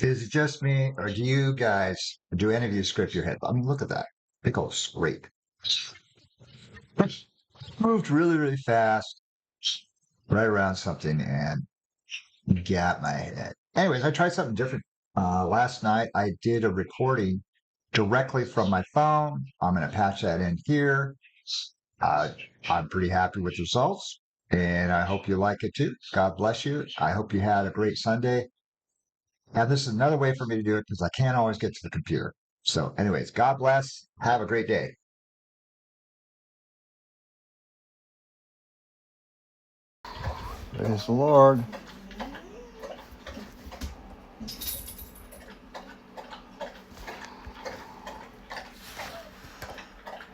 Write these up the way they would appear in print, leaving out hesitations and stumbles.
Is it just me, or do any of you scrape your head? I mean, look at that. Big old scrape. Moved really, really fast, right around something, and got my head. Anyways, I tried something different. Last night, I did a recording directly from my phone. I'm going to patch that in here. Uh, I'm pretty happy with the results, and I hope you like it too. God bless you. I hope you had a great Sunday. And this is another way for me to do it because I can't always get to the computer. So, anyways, God bless. Have a great day. Praise the Lord.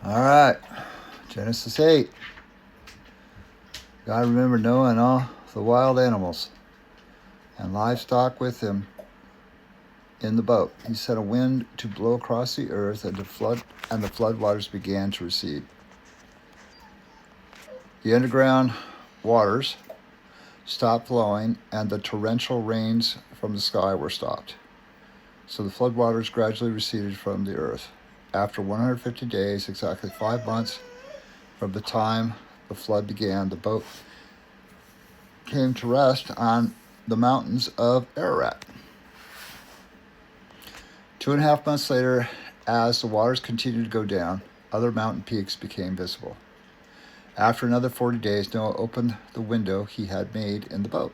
All right, Genesis 8. God remembered Noah and all the wild animals and livestock with him in the boat. He set a wind to blow across the earth, and the flood waters began to recede. The underground waters stopped flowing, and the torrential rains from the sky were stopped. So the flood waters gradually receded from the earth. After 150 days, exactly 5 months from the time the flood began, the boat came to rest on the mountains of Ararat. 2.5 months later, as the waters continued to go down, other mountain peaks became visible. After another 40 days, Noah opened the window he had made in the boat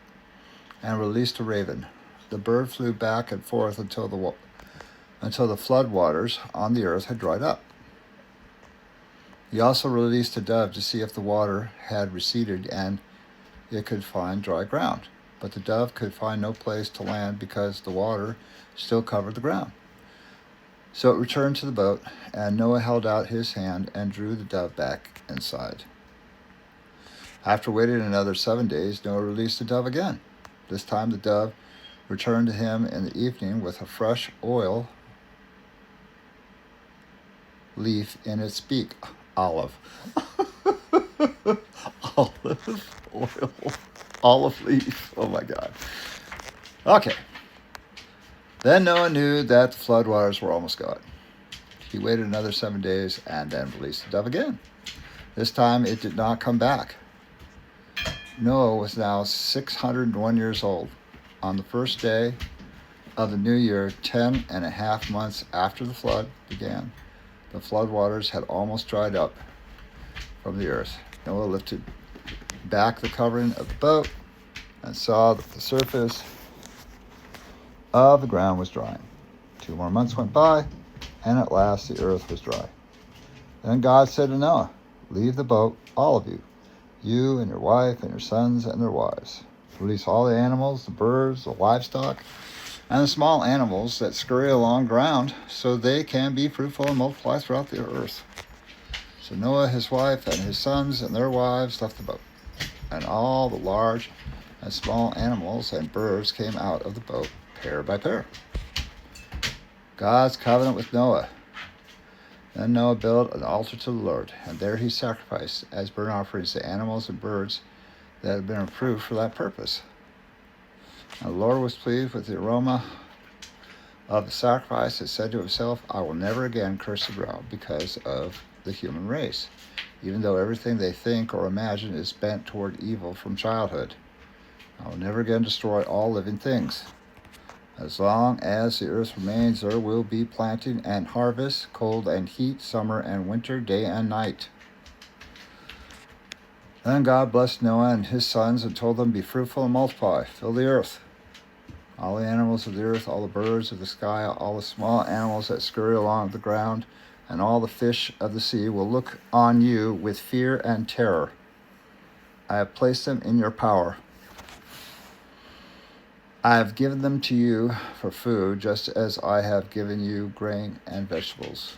and released a raven. The bird flew back and forth until the flood waters on the earth had dried up. He also released a dove to see if the water had receded and it could find dry ground. But the dove could find no place to land because the water still covered the ground. So it returned to the boat, and Noah held out his hand and drew the dove back inside. After waiting another 7 days, Noah released the dove again. This time the dove returned to him in the evening with a fresh olive leaf in its beak. Olive oil. Olive leaf. Oh my God. Okay. Then Noah knew that the floodwaters were almost gone. He waited another 7 days and then released the dove again. This time it did not come back. Noah was now 601 years old. On the first day of the new year, 10.5 months after the flood began, the floodwaters had almost dried up from the earth. Noah lifted back the covering of the boat and saw that the surface of the ground was drying. 2 more months went by, and at last the earth was dry. Then God said to Noah, "Leave the boat, all of you, you and your wife and your sons and their wives. Release all the animals, the birds, the livestock, and the small animals that scurry along ground, so they can be fruitful and multiply throughout the earth." So Noah, his wife, and his sons and their wives left the boat, and all the large and small animals and birds came out of the boat, pair by pair. God's covenant with Noah. Then Noah built an altar to the Lord, and there he sacrificed as burnt offerings the animals and birds that had been approved for that purpose. And the Lord was pleased with the aroma of the sacrifice and said to himself, "I will never again curse the ground because of the human race, even though everything they think or imagine is bent toward evil from childhood. I will never again destroy all living things. As long as the earth remains, there will be planting and harvest, cold and heat, summer and winter, day and night." Then God blessed Noah and his sons and told them, "Be fruitful and multiply, fill the earth. All the animals of the earth, all the birds of the sky, all the small animals that scurry along the ground, and all the fish of the sea will look on you with fear and terror. I have placed them in your power. I have given them to you for food, just as I have given you grain and vegetables.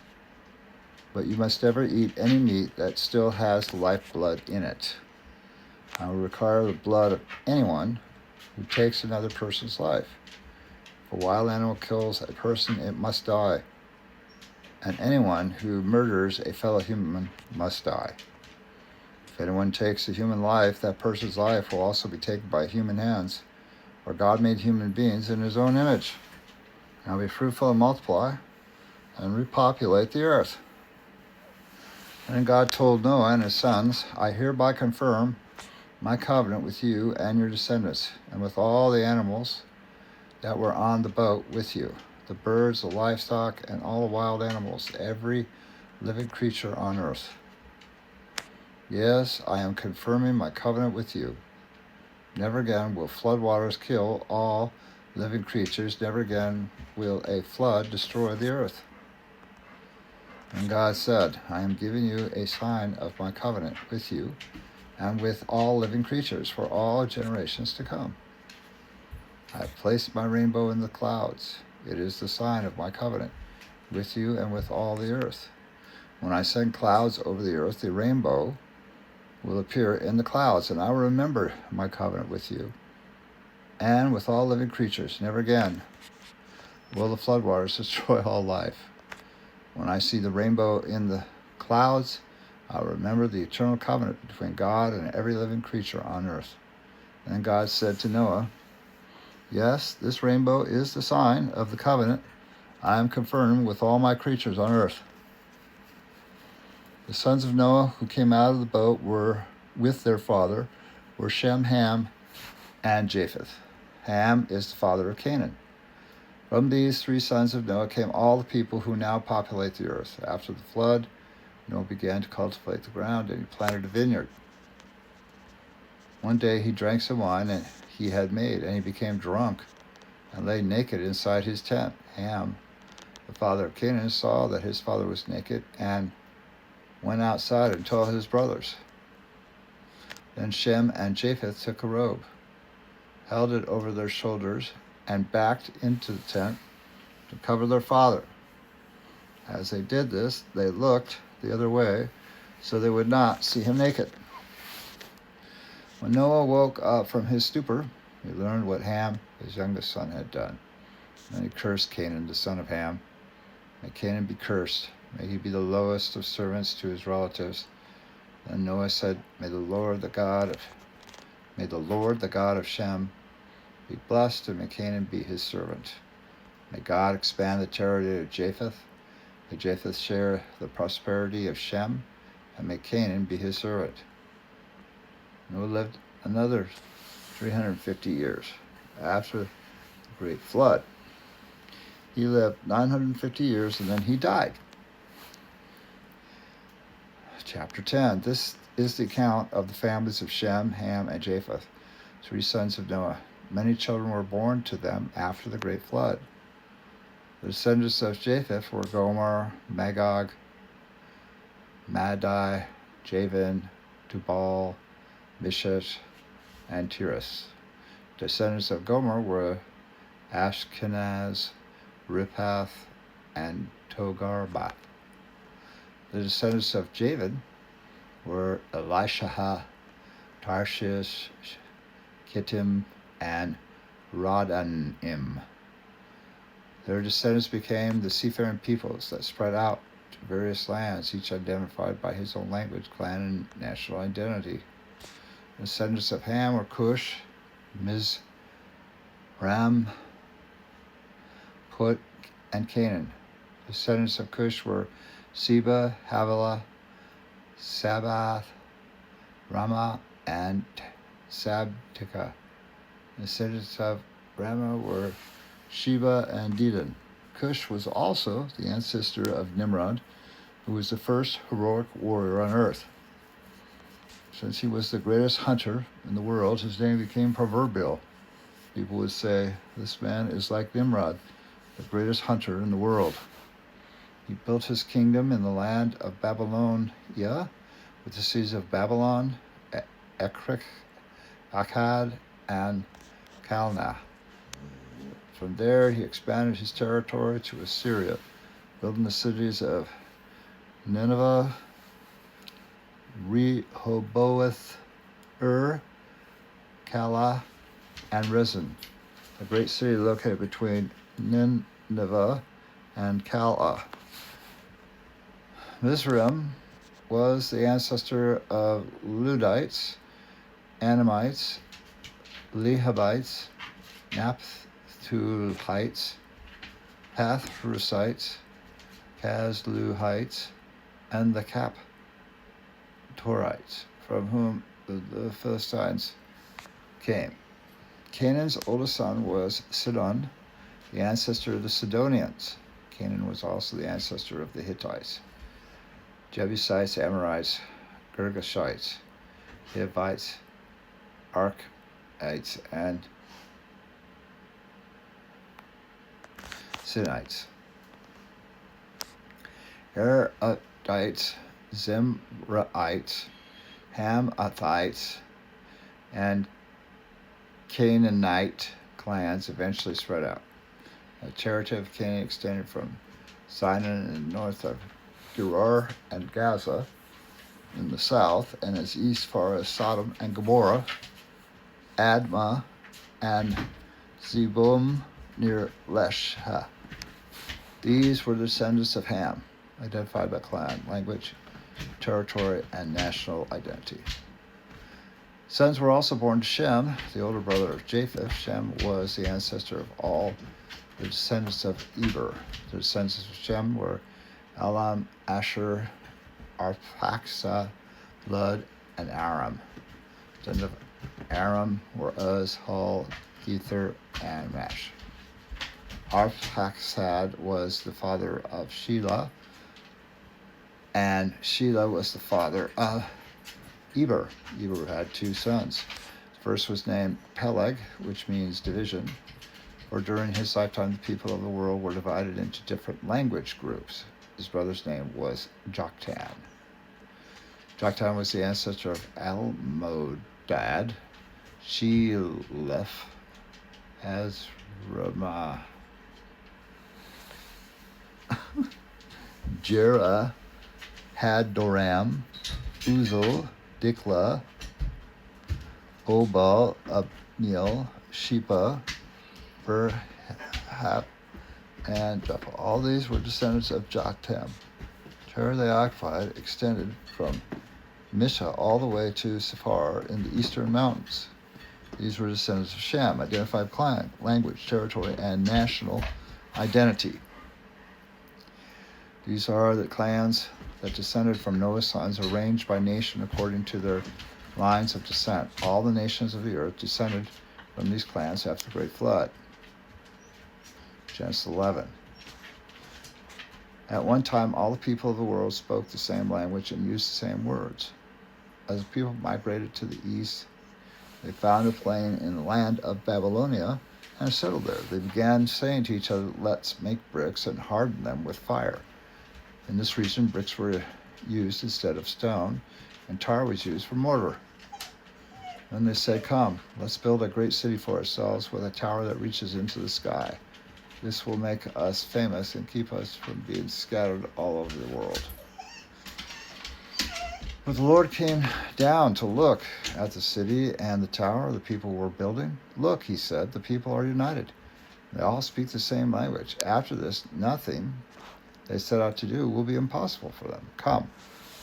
But you must never eat any meat that still has lifeblood in it. I will require the blood of anyone who takes another person's life. If a wild animal kills a person, it must die. And anyone who murders a fellow human must die. If anyone takes a human life, that person's life will also be taken by human hands. For God made human beings in his own image. Now be fruitful and multiply, and repopulate the earth. And God told Noah and his sons, I hereby confirm my covenant with you and your descendants, and with all the animals that were on the boat with you, the birds, the livestock, and all the wild animals, every living creature on earth. Yes, I am confirming my covenant with you. Never again will floodwaters kill all living creatures. Never again will a flood destroy the earth. And God said, I am giving you a sign of my covenant with you and with all living creatures for all generations to come. I have placed my rainbow in the clouds. It is the sign of my covenant with you and with all the earth. When I send clouds over the earth, the rainbow will appear in the clouds, and I will remember my covenant with you and with all living creatures. Never again will the floodwaters destroy all life. When I see the rainbow in the clouds, I'll remember the eternal covenant between God and every living creature on earth. Then God said to Noah, yes, this rainbow is the sign of the covenant I am confirming with all my creatures on earth. The sons of Noah who came out of the boat were with their father were Shem, Ham, and Japheth. Ham is the father of Canaan. From these three sons of Noah came all the people who now populate the earth. After the flood, Noah began to cultivate the ground, and he planted a vineyard. One day he drank some wine and he had made, and he became drunk and lay naked inside his tent. Ham, the father of Canaan, saw that his father was naked and went outside and told his brothers. Then Shem and Japheth took a robe, held it over their shoulders, and backed into the tent to cover their father. As they did this, they looked the other way so they would not see him naked. When Noah woke up from his stupor, he learned what Ham, his youngest son, had done. Then he cursed Canaan, the son of Ham. May Canaan be cursed. May he be the lowest of servants to his relatives. Then Noah said, May the Lord, the God of Shem, be blessed, and may Canaan be his servant. May God expand the territory of Japheth. May Japheth share the prosperity of Shem, and may Canaan be his servant. Noah lived another 350 years after the great flood. He lived 950 years, and then he died. Chapter 10. This is the account of the families of Shem, Ham, and Japheth, three sons of Noah. Many children were born to them after the great flood. The descendants of Japheth were Gomer, Magog, Madai, Javan, Tubal, Meshech, and Tiras. Descendants of Gomer were Ashkenaz, Riphath, and Togarma. The descendants of Javan were Elishah, Tarshish, Kittim, and Rodanim. Their descendants became the seafaring peoples that spread out to various lands, each identified by his own language, clan, and national identity. The descendants of Ham were Cush, Mizram, Put, and Canaan. The descendants of Cush were Seba, Havilah, Sabath, Ramah, and Sabtika. The descendants of Ramah were Sheba and Dedan. Cush was also the ancestor of Nimrod, who was the first heroic warrior on earth. Since he was the greatest hunter in the world, his name became proverbial. People would say, this man is like Nimrod, the greatest hunter in the world. He built his kingdom in the land of Babylonia, with the cities of Babylon, Ekrik, Akkad, and Calneh. From there, he expanded his territory to Assyria, building the cities of Nineveh, Rehoboth, Calah, and Rezin, a great city located between Nineveh and Calah. Mizraim was the ancestor of Ludites, Anamites, Lehabites, Naphtalites, Pathrusites, Casluhites, and the Captorites, from whom the Philistines came. Canaan's oldest son was Sidon, the ancestor of the Sidonians. Canaan was also the ancestor of the Hittites, Jebusites, Amorites, Girgashites, Hivites, Archites, and Sinites. Eratites, Zimrites, Hamathites, and Canaanite clans eventually spread out. The territory of Canaan extended from Sinai in the north of Gerar and Gaza in the south, and as east far as Sodom and Gomorrah, Admah, and Zeboim near Lesha. These were the descendants of Ham, identified by clan, language, territory, and national identity. Sons were also born to Shem, the older brother of Japheth. Shem was the ancestor of all the descendants of Eber. The descendants of Shem were Elam, Asher, Arphaxad, Lud, and Aram. The descendants of Aram were Uz, Hul, Gether, and Mash. Arphaxad was the father of Shelah, and Shelah was the father of Eber. Eber had two sons. The first was named Peleg, which means division, for during his lifetime the people of the world were divided into different language groups. His brother's name was Joktan. Joktan was the ancestor of Almodad, Sheleph, Azramah, Jerah, Hadoram, Uzal, Dikla, Obal, Abniel, Shepa, Berhap, and Japheth. All these were descendants of Joktan. Territory they occupied extended from Misha all the way to Sephar in the eastern mountains. These were descendants of Shem, identified clan, language, territory, and national identity. These are the clans that descended from Noah's sons, arranged by nation according to their lines of descent. All the nations of the earth descended from these clans after the Great Flood. Genesis 11. At one time, all the people of the world spoke the same language and used the same words. As the people migrated to the east, they found a plain in the land of Babylonia and settled there. They began saying to each other, "Let's make bricks and harden them with fire." In this region, bricks were used instead of stone, and tar was used for mortar. Then they said, "Come, let's build a great city for ourselves with a tower that reaches into the sky. This will make us famous and keep us from being scattered all over the world." But the Lord came down to look at the city and the tower the people were building. "Look," he said, "the people are united. They all speak the same language. After this, nothing they set out to do will be impossible for them. Come,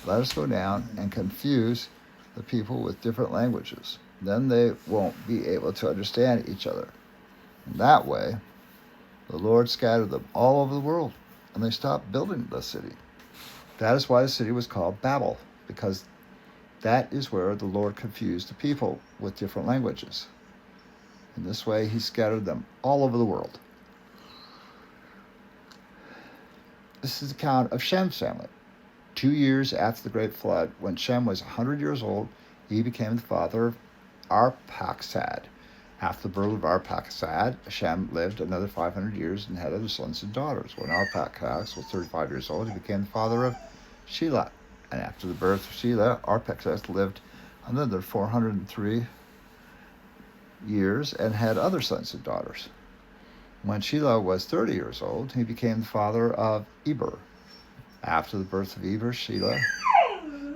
let us go down and confuse the people with different languages. Then they won't be able to understand each other." In that way, the Lord scattered them all over the world, and they stopped building the city. That is why the city was called Babel, because that is where the Lord confused the people with different languages. In this way, he scattered them all over the world. This is the account of Shem's family. 2 years after the great flood, when Shem was 100 years old, he became the father of Arphaxad. After the birth of Arphaxad, Shem lived another 500 years and had other sons and daughters. When Arphaxad was 35 years old, he became the father of Shelah. And after the birth of Shelah, Arphaxad lived another 403 years and had other sons and daughters. When Shelah was 30 years old, he became the father of Eber. After the birth of Eber, Shelah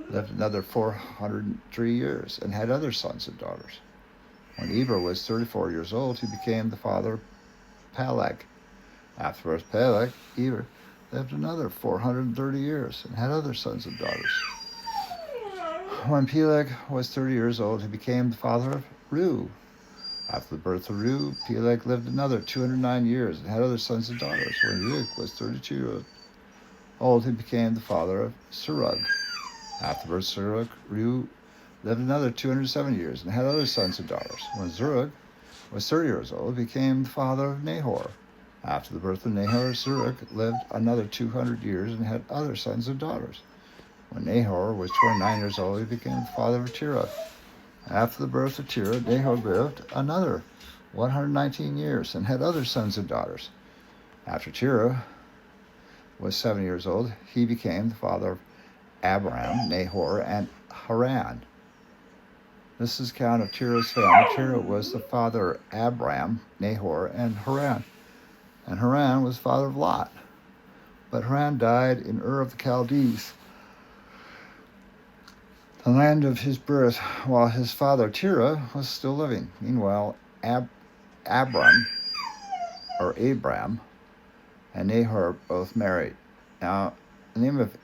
lived another 403 years and had other sons and daughters. When Eber was 34 years old, he became the father of Peleg. After the birth of Peleg, Eber lived another 430 years and had other sons and daughters. When Peleg was 30 years old, he became the father of Reu. After the birth of Reu, Peleg lived another 209 years and had other sons and daughters. When Reu was 32 years old, he became the father of Serug. After the birth of Serug, Reu lived another 207 years and had other sons and daughters. When Serug was 30 years old, he became the father of Nahor. After the birth of Nahor, Serug lived another 200 years and had other sons and daughters. When Nahor was 29 years old, he became the father of Terah. After the birth of Terah, Nahor lived another 119 years and had other sons and daughters. After Terah was 7 years old, he became the father of Abram, Nahor, and Haran. This is the account of Terah's family. Terah was the father of Abram, Nahor, and Haran. And Haran was father of Lot. But Haran died in Ur of the Chaldees, the land of his birth, while his father Terah was still living. Meanwhile, Abram and Nahor both married. Now, the name of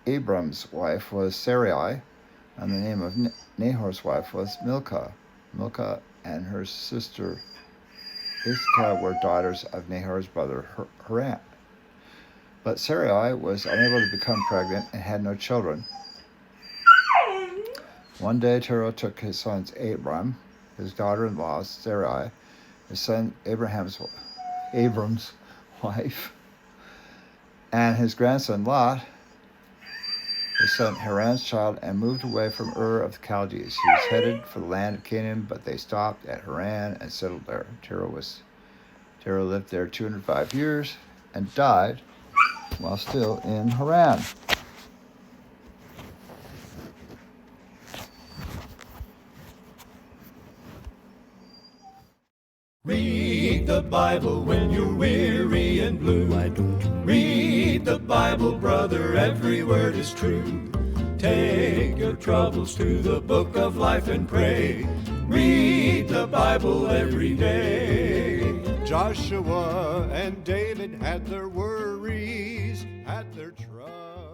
Abram's wife was Sarai, and the name of Nahor's wife was Milcah. Milcah and her sister Iscah were daughters of Nahor's brother Haran. But Sarai was unable to become pregnant and had no children. One day Terah took his sons Abram, his daughter-in-law Sarai, his son Abram's wife, and his grandson Lot, his son Haran's child, and moved away from Ur of the Chaldees. He was headed for the land of Canaan, but they stopped at Haran and settled there. Terah lived there 205 years and died while still in Haran. Read the Bible when you're weary and blue. Why don't you read the Bible, brother? Every word is true. Take your troubles to the book of life and pray. Read the Bible every day. Joshua and David had their worries, had their troubles.